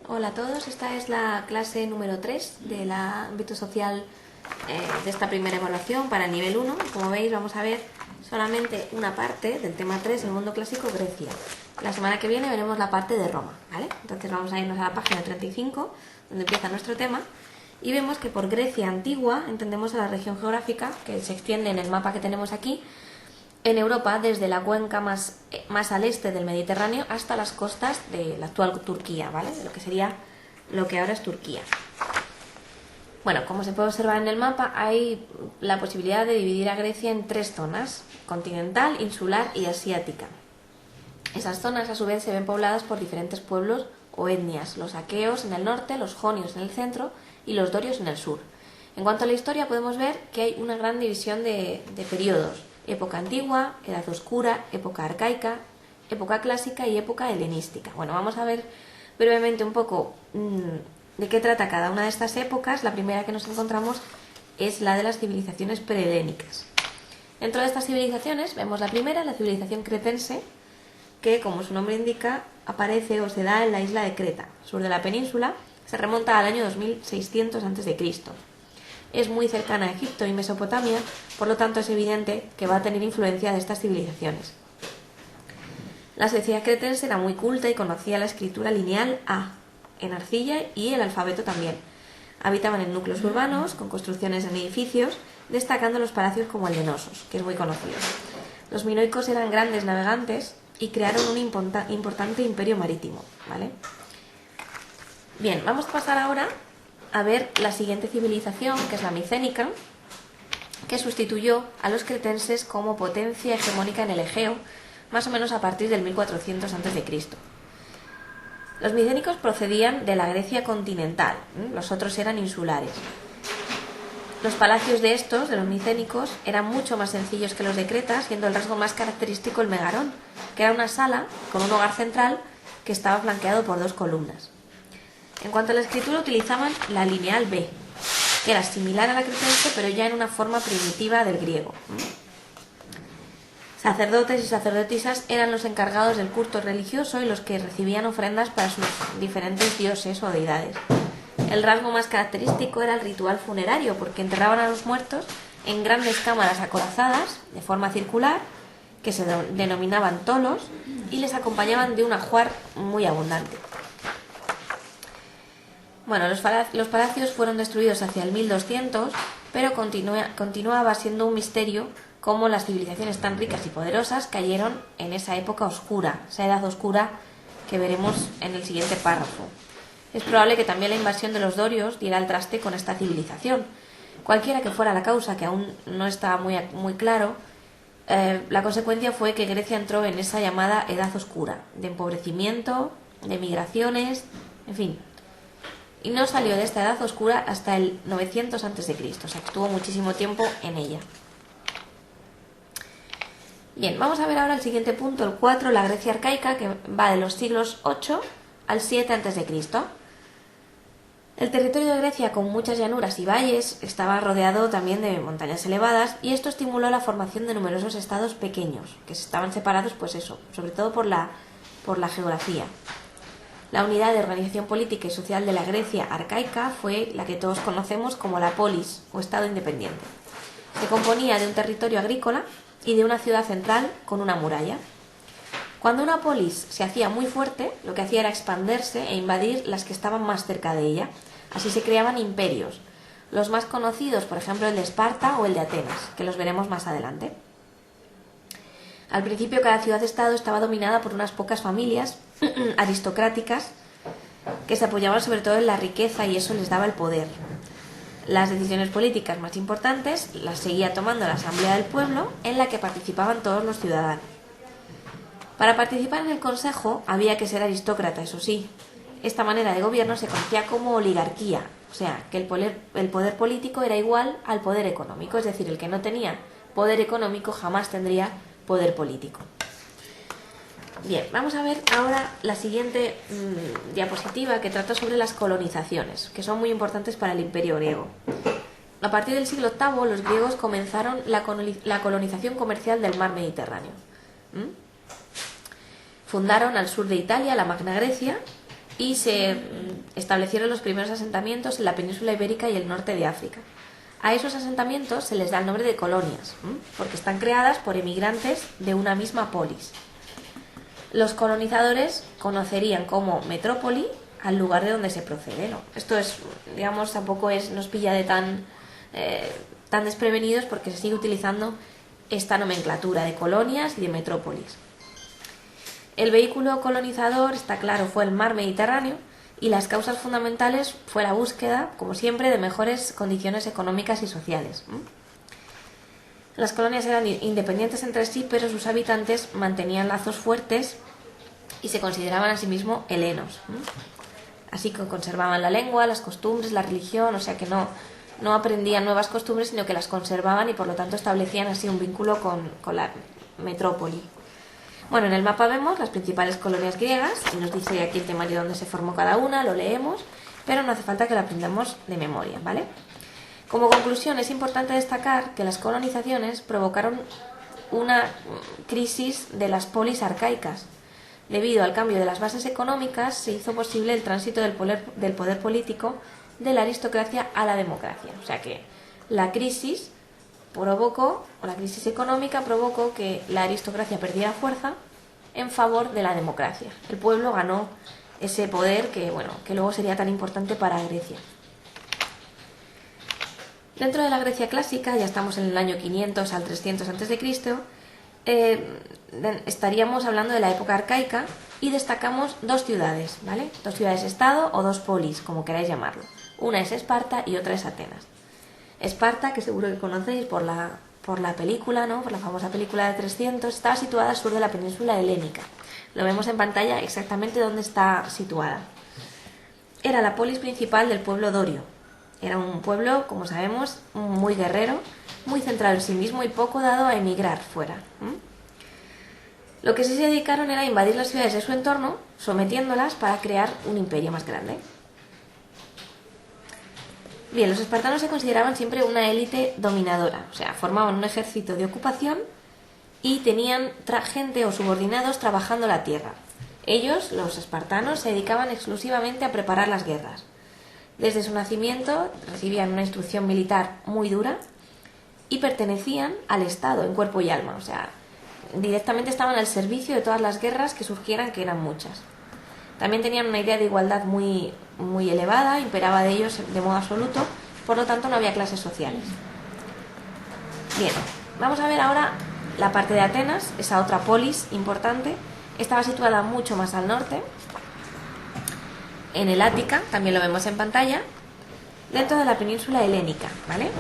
Hola a todos, esta es la clase número 3 del ámbito social de esta primera evaluación para el nivel 1. Como veis, vamos a ver solamente una parte del tema 3, el mundo clásico, Grecia. La semana que viene veremos la parte de Roma, ¿vale? Entonces vamos a irnos a la página 35, donde empieza nuestro tema, y vemos que por Grecia antigua entendemos a la región geográfica que se extiende en el mapa que tenemos aquí, en Europa, desde la cuenca más al este del Mediterráneo hasta las costas de la actual Turquía, ¿vale? De lo que sería lo que ahora es Turquía. Bueno, como se puede observar en el mapa, hay la posibilidad de dividir a Grecia en tres zonas: continental, insular y asiática. Esas zonas, a su vez, se ven pobladas por diferentes pueblos o etnias: los aqueos en el norte, los jonios en el centro y los dorios en el sur. En cuanto a la historia, podemos ver que hay una gran división de periodos: época antigua, edad oscura, época arcaica, época clásica y época helenística. Bueno, vamos a ver brevemente un poco de qué trata cada una de estas épocas. La primera que nos encontramos es la de las civilizaciones prehelénicas. Dentro de estas civilizaciones vemos la primera, la civilización cretense, que, como su nombre indica, aparece o se da en la isla de Creta, sur de la península. Se remonta al año 2600 a.C. Es muy cercana a Egipto y Mesopotamia, por lo tanto es evidente que va a tener influencia de estas civilizaciones. La sociedad cretense era muy culta y conocía la escritura lineal A en arcilla y el alfabeto también. Habitaban en núcleos urbanos con construcciones en edificios, destacando los palacios como el de Nosos, que es muy conocido. Los minoicos eran grandes navegantes y crearon un importante imperio marítimo, ¿vale? Bien, vamos a pasar ahora a ver la siguiente civilización, que es la micénica, que sustituyó a los cretenses como potencia hegemónica en el Egeo, más o menos a partir del 1400 a.C. Los micénicos procedían de la Grecia continental, los otros eran insulares. Los palacios de los micénicos, eran mucho más sencillos que los de Creta, siendo el rasgo más característico el megarón, que era una sala con un hogar central que estaba flanqueado por dos columnas. En cuanto a la escritura, utilizaban la lineal B, que era similar a la cretense, pero ya en una forma primitiva del griego. Sacerdotes y sacerdotisas eran los encargados del culto religioso y los que recibían ofrendas para sus diferentes dioses o deidades. El rasgo más característico era el ritual funerario, porque enterraban a los muertos en grandes cámaras acorazadas, de forma circular, que se denominaban tolos, y les acompañaban de un ajuar muy abundante. Bueno, los palacios fueron destruidos hacia el 1200, pero continuaba siendo un misterio cómo las civilizaciones tan ricas y poderosas cayeron en esa época oscura, esa edad oscura que veremos en el siguiente párrafo. Es probable que también la invasión de los dorios diera al traste con esta civilización. Cualquiera que fuera la causa, que aún no estaba muy claro, la consecuencia fue que Grecia entró en esa llamada edad oscura, de empobrecimiento, de migraciones, en fin. Y no salió de esta edad oscura hasta el 900 a.C., o sea que estuvo muchísimo tiempo en ella. Bien, vamos a ver ahora el siguiente punto, el 4, la Grecia arcaica, que va de los siglos 8 al 7 a.C. El territorio de Grecia, con muchas llanuras y valles, estaba rodeado también de montañas elevadas, y esto estimuló la formación de numerosos estados pequeños, que estaban separados, pues eso, sobre todo por la geografía. La unidad de organización política y social de la Grecia arcaica fue la que todos conocemos como la polis, o estado independiente. Se componía de un territorio agrícola y de una ciudad central con una muralla. Cuando una polis se hacía muy fuerte, lo que hacía era expandirse e invadir las que estaban más cerca de ella. Así se creaban imperios, los más conocidos, por ejemplo, el de Esparta o el de Atenas, que los veremos más adelante. Al principio, cada ciudad-estado estaba dominada por unas pocas familias aristocráticas que se apoyaban sobre todo en la riqueza, y eso les daba el poder. Las decisiones políticas más importantes las seguía tomando la Asamblea del Pueblo, en la que participaban todos los ciudadanos. Para participar en el Consejo había que ser aristócrata, eso sí. Esta manera de gobierno se conocía como oligarquía, o sea, que el poder político era igual al poder económico, es decir, el que no tenía poder económico jamás tendría poder político. Bien, vamos a ver ahora la siguiente diapositiva, que trata sobre las colonizaciones, que son muy importantes para el imperio griego. A partir del siglo VIII, los griegos comenzaron la colonización comercial del mar Mediterráneo. Fundaron al sur de Italia la Magna Grecia y se establecieron los primeros asentamientos en la península ibérica y el norte de África. A esos asentamientos se les da el nombre de colonias, porque están creadas por emigrantes de una misma polis. Los colonizadores conocerían como metrópoli al lugar de donde se procede, ¿no? Esto es, digamos, tampoco nos pilla de tan desprevenidos, porque se sigue utilizando esta nomenclatura de colonias y de metrópolis. El vehículo colonizador, está claro, fue el mar Mediterráneo, y las causas fundamentales fue la búsqueda, como siempre, de mejores condiciones económicas y sociales. Las colonias eran independientes entre sí, pero sus habitantes mantenían lazos fuertes y se consideraban a sí mismos helenos. Así que conservaban la lengua, las costumbres, la religión, o sea que no aprendían nuevas costumbres, sino que las conservaban y por lo tanto establecían así un vínculo con la metrópoli. Bueno, en el mapa vemos las principales colonias griegas y nos dice aquí el temario donde se formó cada una, lo leemos, pero no hace falta que lo aprendamos de memoria, ¿vale? Como conclusión, es importante destacar que las colonizaciones provocaron una crisis de las polis arcaicas. Debido al cambio de las bases económicas, se hizo posible el tránsito del poder político de la aristocracia a la democracia. O sea que la crisis económica provocó que la aristocracia perdiera fuerza en favor de la democracia. El pueblo ganó ese poder que luego sería tan importante para Grecia. Dentro de la Grecia clásica, ya estamos en el año 500 al 300 a.C., estaríamos hablando de la época arcaica y destacamos dos ciudades, ¿vale? Dos ciudades-estado o dos polis, como queráis llamarlo. Una es Esparta y otra es Atenas. Esparta, que seguro que conocéis por la película, ¿no? Por la famosa película de 300, estaba situada al sur de la península helénica. Lo vemos en pantalla exactamente dónde está situada. Era la polis principal del pueblo dorio. Era un pueblo, como sabemos, muy guerrero, muy centrado en sí mismo y poco dado a emigrar fuera. Lo que sí se dedicaron era a invadir las ciudades de su entorno, sometiéndolas para crear un imperio más grande. Bien, los espartanos se consideraban siempre una élite dominadora, o sea, formaban un ejército de ocupación y tenían gente o subordinados trabajando la tierra. Ellos, los espartanos, se dedicaban exclusivamente a preparar las guerras. Desde su nacimiento recibían una instrucción militar muy dura y pertenecían al Estado en cuerpo y alma, o sea, directamente estaban al servicio de todas las guerras que surgieran, que eran muchas. También tenían una idea de igualdad muy, muy elevada, imperaba de ellos de modo absoluto, por lo tanto no había clases sociales. Bien, vamos a ver ahora la parte de Atenas, esa otra polis importante. Estaba situada mucho más al norte, en el Ática, también lo vemos en pantalla, dentro de la península helénica, ¿vale?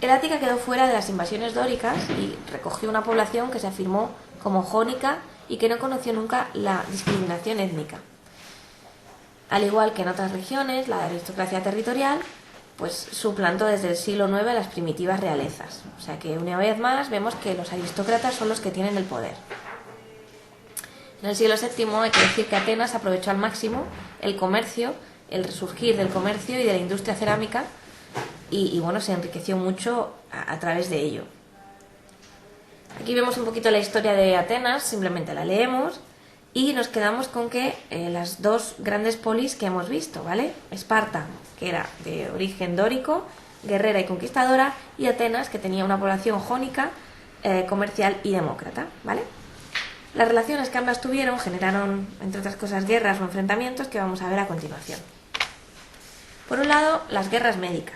El Ática quedó fuera de las invasiones dóricas y recogió una población que se afirmó como jónica y que no conoció nunca la discriminación étnica. Al igual que en otras regiones, la aristocracia territorial pues suplantó desde el siglo IX a las primitivas realezas. O sea que una vez más vemos que los aristócratas son los que tienen el poder. En el siglo VII hay que decir que Atenas aprovechó al máximo el comercio, el resurgir del comercio y de la industria cerámica y se enriqueció mucho a través de ello. Aquí vemos un poquito la historia de Atenas, simplemente la leemos y nos quedamos con que las dos grandes polis que hemos visto, ¿vale? Esparta, que era de origen dórico, guerrera y conquistadora, y Atenas, que tenía una población jónica, comercial y demócrata, ¿vale? Las relaciones que ambas tuvieron generaron, entre otras cosas, guerras o enfrentamientos que vamos a ver a continuación. Por un lado, las guerras médicas.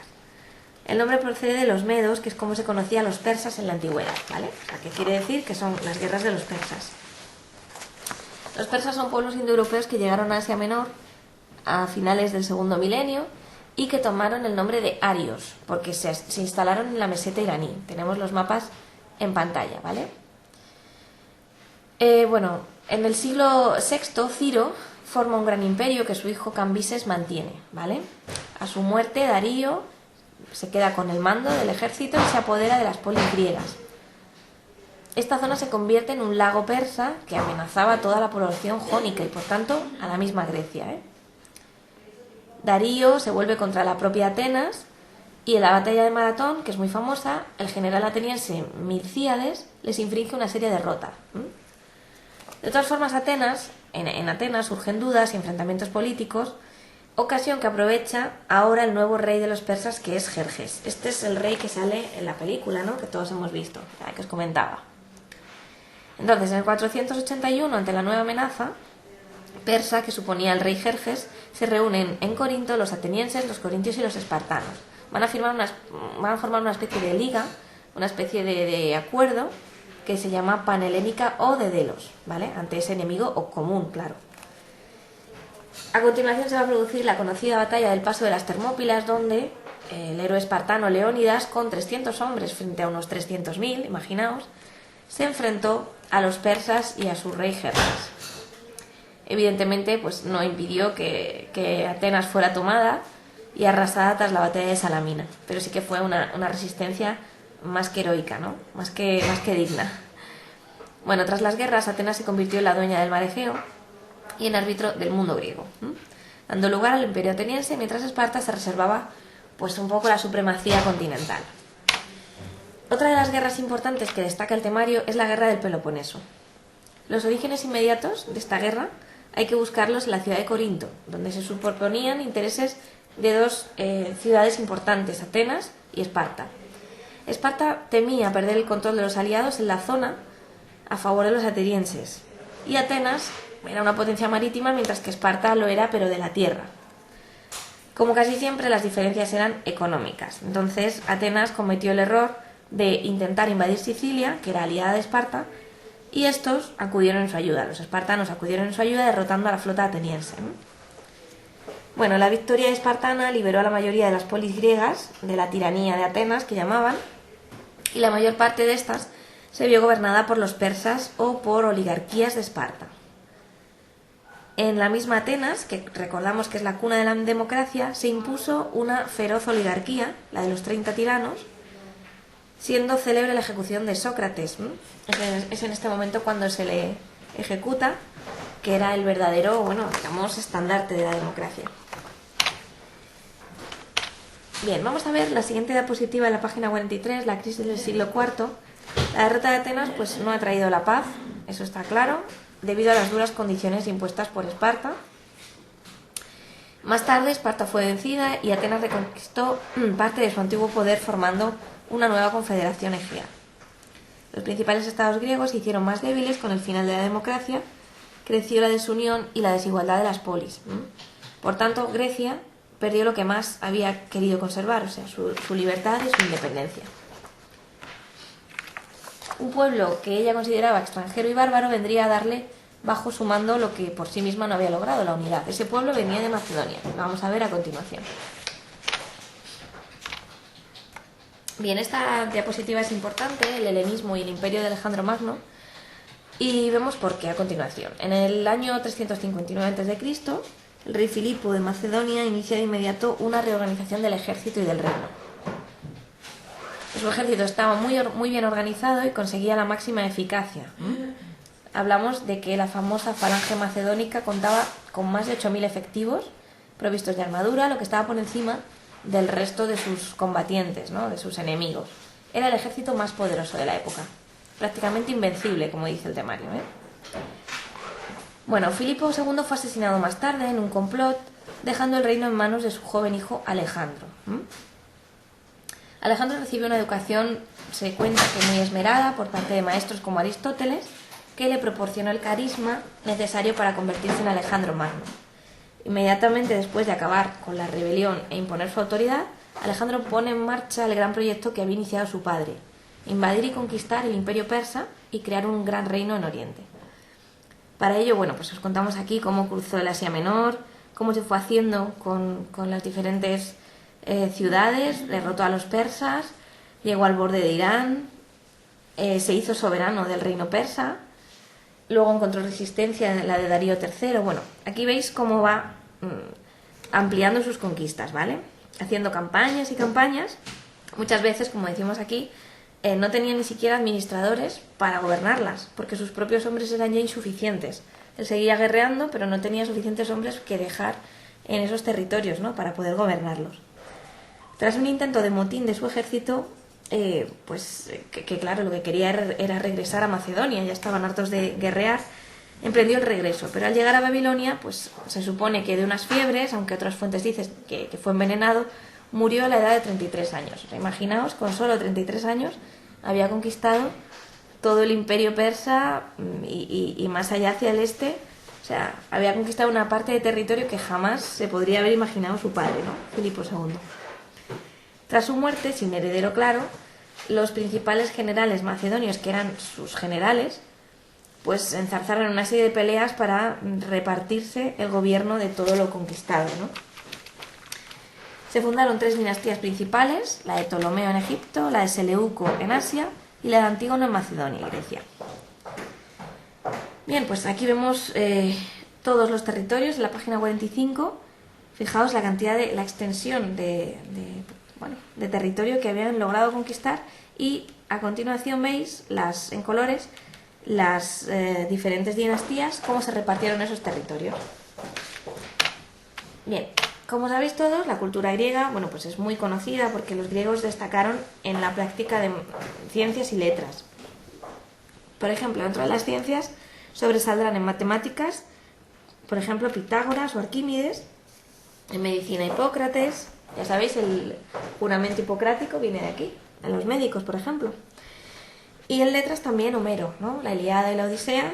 El nombre procede de los medos, que es como se conocía a los persas en la antigüedad, ¿vale? O sea, que quiere decir que son las guerras de los persas. Los persas son pueblos indoeuropeos que llegaron a Asia Menor a finales del segundo milenio y que tomaron el nombre de arios, porque se instalaron en la meseta iraní. Tenemos los mapas en pantalla, ¿vale? En el siglo VI, Ciro forma un gran imperio que su hijo Cambises mantiene, ¿vale? A su muerte, Darío se queda con el mando del ejército y se apodera de las polis griegas. Esta zona se convierte en un lago persa que amenazaba a toda la población jónica y por tanto a la misma Grecia, Darío se vuelve contra la propia Atenas y en la batalla de Maratón, que es muy famosa, el general ateniense Milcíades les infringe una seria derrota. De todas formas, Atenas en Atenas surgen dudas y enfrentamientos políticos, ocasión que aprovecha ahora el nuevo rey de los persas, que es Jerjes. Este es el rey que sale en la película, ¿no?, que todos hemos visto, que os comentaba. Entonces, en el 481, ante la nueva amenaza persa que suponía el rey Jerjes, se reúnen en Corinto los atenienses, los corintios y los espartanos. Van a formar una especie de liga, una especie de acuerdo que se llama Panhelénica o de Delos, ¿vale?, ante ese enemigo o común, claro. A continuación se va a producir la conocida batalla del Paso de las Termópilas, donde el héroe espartano Leónidas, con 300 hombres frente a unos 300.000, imaginaos, se enfrentó a los persas y a su rey Jerjes. Evidentemente, pues no impidió que Atenas fuera tomada y arrasada tras la batalla de Salamina, pero sí que fue una resistencia más que heroica, ¿no?, más que digna. Bueno, tras las guerras, Atenas se convirtió en la dueña del mar Egeo y en árbitro del mundo griego, dando lugar al imperio ateniense, mientras Esparta se reservaba pues un poco la supremacía continental. Otra de las guerras importantes que destaca el temario es la guerra del Peloponeso. Los orígenes inmediatos de esta guerra hay que buscarlos en la ciudad de Corinto, donde se superponían intereses de dos ciudades importantes, Atenas y Esparta. Esparta temía perder el control de los aliados en la zona a favor de los atenienses, y Atenas era una potencia marítima, mientras que Esparta lo era, pero de la tierra. Como casi siempre, las diferencias eran económicas. Entonces, Atenas cometió el error de intentar invadir Sicilia, que era aliada de Esparta, y estos acudieron en su ayuda. Los espartanos acudieron en su ayuda, derrotando a la flota ateniense. Bueno, la victoria espartana liberó a la mayoría de las polis griegas de la tiranía de Atenas, que llamaban, y la mayor parte de estas se vio gobernada por los persas o por oligarquías de Esparta. En la misma Atenas, que recordamos que es la cuna de la democracia, se impuso una feroz oligarquía, la de los 30 tiranos, siendo célebre la ejecución de Sócrates. Es en este momento cuando se le ejecuta, que era el verdadero, digamos, estandarte de la democracia. Bien, vamos a ver la siguiente diapositiva en la página 43, la crisis del siglo IV. La derrota de Atenas pues no ha traído la paz, eso está claro, debido a las duras condiciones impuestas por Esparta. Más tarde, Esparta fue vencida y Atenas reconquistó parte de su antiguo poder, formando una nueva confederación egea. Los principales estados griegos se hicieron más débiles con el final de la democracia, creció la desunión y la desigualdad de las polis. Por tanto, Grecia perdió lo que más había querido conservar, o sea, su libertad y su independencia. Un pueblo que ella consideraba extranjero y bárbaro vendría a darle bajo su mando lo que por sí misma no había logrado, la unidad. Ese pueblo venía de Macedonia. Lo vamos a ver a continuación. Bien, esta diapositiva es importante, el helenismo y el imperio de Alejandro Magno, y vemos por qué a continuación. En el año 359 a.C., el rey Filipo de Macedonia inicia de inmediato una reorganización del ejército y del reino. Su ejército estaba muy bien organizado y conseguía la máxima eficacia. Hablamos de que la famosa falange macedónica contaba con más de 8.000 efectivos provistos de armadura, lo que estaba por encima del resto de sus combatientes, ¿no?, de sus enemigos. Era el ejército más poderoso de la época, prácticamente invencible, como dice el temario. Bueno, Filipo II fue asesinado más tarde en un complot, dejando el reino en manos de su joven hijo Alejandro. Alejandro recibió una educación, se cuenta que muy esmerada, por parte de maestros como Aristóteles, que le proporcionó el carisma necesario para convertirse en Alejandro Magno. Inmediatamente después de acabar con la rebelión e imponer su autoridad, Alejandro pone en marcha el gran proyecto que había iniciado su padre: invadir y conquistar el imperio persa y crear un gran reino en Oriente. Para ello, pues os contamos aquí cómo cruzó el Asia Menor, cómo se fue haciendo con las diferentes ciudades, derrotó a los persas, llegó al borde de Irán, se hizo soberano del reino persa, luego encontró resistencia en la de Darío III. Aquí veis cómo va ampliando sus conquistas, ¿vale? Haciendo campañas y campañas. Muchas veces, como decimos aquí, no tenía ni siquiera administradores para gobernarlas, porque sus propios hombres eran ya insuficientes. Él seguía guerreando, pero no tenía suficientes hombres que dejar en esos territorios, ¿no?, para poder gobernarlos. Tras un intento de motín de su ejército, claro, lo que quería era regresar a Macedonia, ya estaban hartos de guerrear, emprendió el regreso, pero al llegar a Babilonia, pues se supone que de unas fiebres, aunque otras fuentes dicen que fue envenenado, murió a la edad de 33 años. O sea, imaginaos, con solo 33 años había conquistado todo el imperio persa y más allá hacia el este. O sea, había conquistado una parte de territorio que jamás se podría haber imaginado su padre, ¿no? Filipo II. Tras su muerte, sin heredero claro, los principales generales macedonios, que eran sus generales, pues enzarzaron una serie de peleas para repartirse el gobierno de todo lo conquistado, ¿no? Se fundaron 3 dinastías principales, la de Ptolomeo en Egipto, la de Seleuco en Asia y la de Antígono en Macedonia y Grecia. Bien, pues aquí vemos todos los territorios en la página 45. Fijaos la cantidad la extensión de territorio que habían logrado conquistar, y a continuación veis en colores las diferentes dinastías, cómo se repartieron esos territorios. Bien, como sabéis todos, la cultura griega, bueno, pues es muy conocida porque los griegos destacaron en la práctica de ciencias y letras. Por ejemplo, dentro de las ciencias sobresaldrán en matemáticas, por ejemplo, Pitágoras o Arquímedes; en medicina, Hipócrates. Ya sabéis, el juramento hipocrático viene de aquí, en los médicos, por ejemplo. Y en letras también Homero, ¿no? La Ilíada y la Odisea.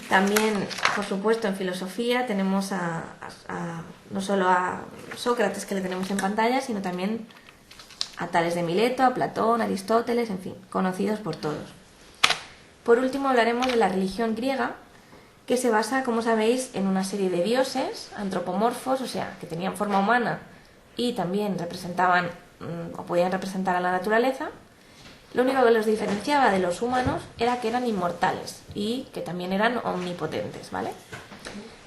También, por supuesto, en filosofía tenemos no solo a Sócrates, que le tenemos en pantalla, sino también a Tales de Mileto, a Platón, Aristóteles, en fin, conocidos por todos. Por último hablaremos de la religión griega, que se basa, como sabéis, en una serie de dioses antropomorfos, o sea, que tenían forma humana y también representaban o podían representar a la naturaleza. Lo único que los diferenciaba de los humanos era que eran inmortales y que también eran omnipotentes, ¿vale?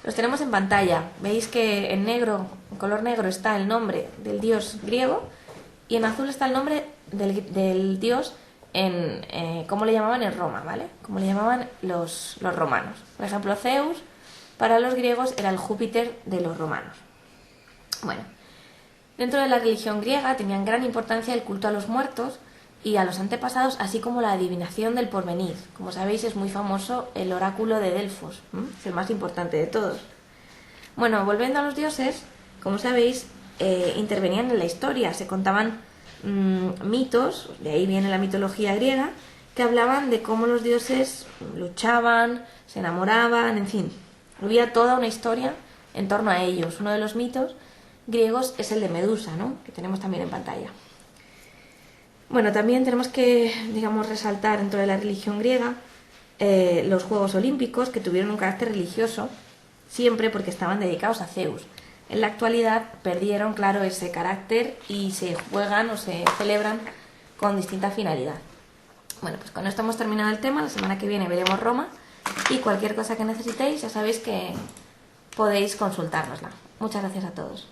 Los tenemos en pantalla. Veis que en negro, en color negro, está el nombre del dios griego, y en azul está el nombre del dios cómo le llamaban en Roma, ¿vale? Cómo le llamaban los romanos. Por ejemplo, Zeus para los griegos era el Júpiter de los romanos. Bueno, dentro de la religión griega tenían gran importancia el culto a los muertos y a los antepasados, así como la adivinación del porvenir. Como sabéis, es muy famoso el oráculo de Delfos, es el más importante de todos. Bueno, volviendo a los dioses, como sabéis, intervenían en la historia, se contaban mitos, de ahí viene la mitología griega, que hablaban de cómo los dioses luchaban, se enamoraban, en fin, había toda una historia en torno a ellos. Uno de los mitos griegos es el de Medusa, ¿no? Que tenemos también en pantalla. Bueno, también tenemos que, resaltar dentro de la religión griega los Juegos Olímpicos, que tuvieron un carácter religioso siempre porque estaban dedicados a Zeus. En la actualidad perdieron, claro, ese carácter y se juegan o se celebran con distinta finalidad. Bueno, pues con esto hemos terminado el tema. La semana que viene veremos Roma, y cualquier cosa que necesitéis ya sabéis que podéis consultárnosla. Muchas gracias a todos.